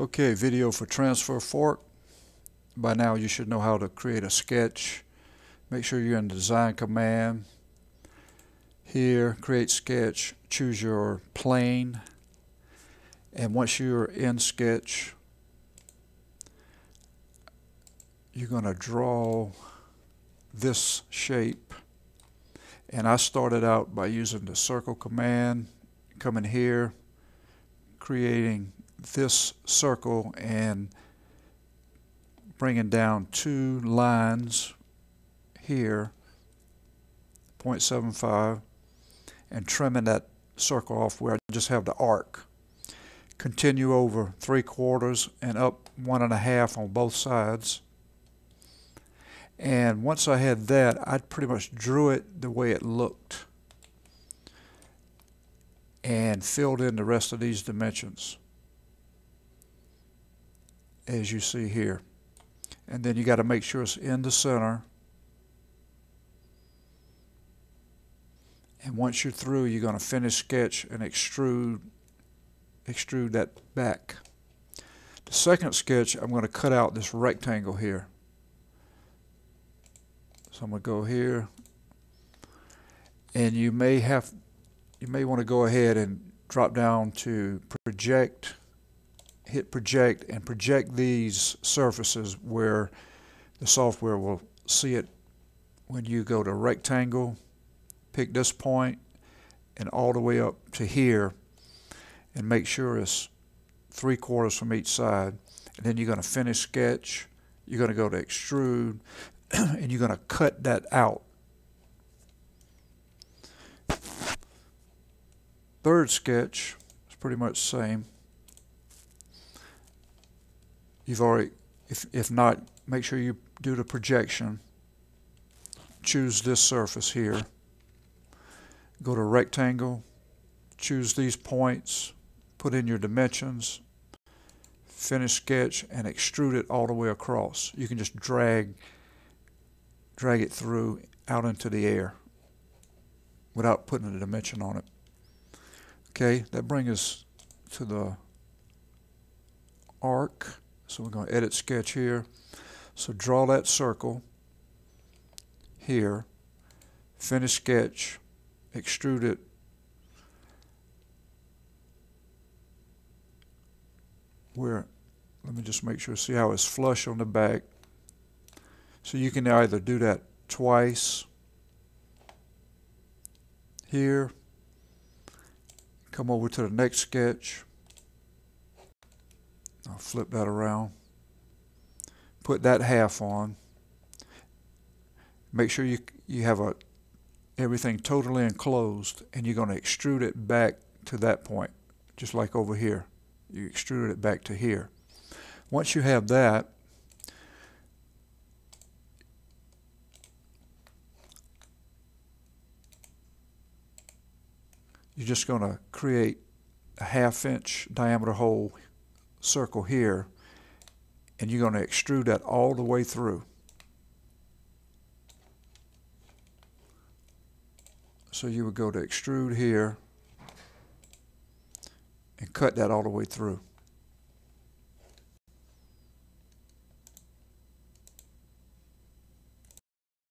Okay, video for transfer fork. By now you should know how to create a sketch. Make sure you're in design command. Here, create sketch, choose your plane, and once you're in sketch, you're going to draw this shape. And I started out by using the circle command, coming here, creating this circle and bringing down two lines here, 0.75, and trimming that circle off where I just have the arc. Continue over 3/4 and up 1.5 on both sides. And once I had that, I pretty much drew it the way it looked and filled in the rest of these dimensions as you see here. And then you got to make sure it's in the center. And once you're through, you're going to finish sketch and extrude that back. The second sketch, I'm going to cut out this rectangle here. So I'm going to go here, and you may want to go ahead and drop down to project, hit project, and project these surfaces where the software will see it. When you go to rectangle, pick this point and all the way up to here, and make sure it's 3/4 from each side. And then you're going to finish sketch, you're going to go to extrude, and you're going to cut that out. Third sketch is pretty much the same. You've already, if not, make sure you do the projection. Choose this surface here. Go to rectangle, choose these points, put in your dimensions, finish sketch, and extrude it all the way across. You can just drag it through out into the air without putting a dimension on it. Okay, that brings us to the arc. So we're going to edit sketch here. So draw that circle here, finish sketch, extrude it where, let me just make sure, see how it's flush on the back. So you can either do that twice here, come over to the next sketch, I'll flip that around, put that half on, make sure you have everything totally enclosed, and you're going to extrude it back to that point, just like over here. You extruded it back to here. Once you have that, you're just going to create a 1/2 inch diameter hole circle here, and you're going to extrude that all the way through. So you would go to extrude here and cut that all the way through.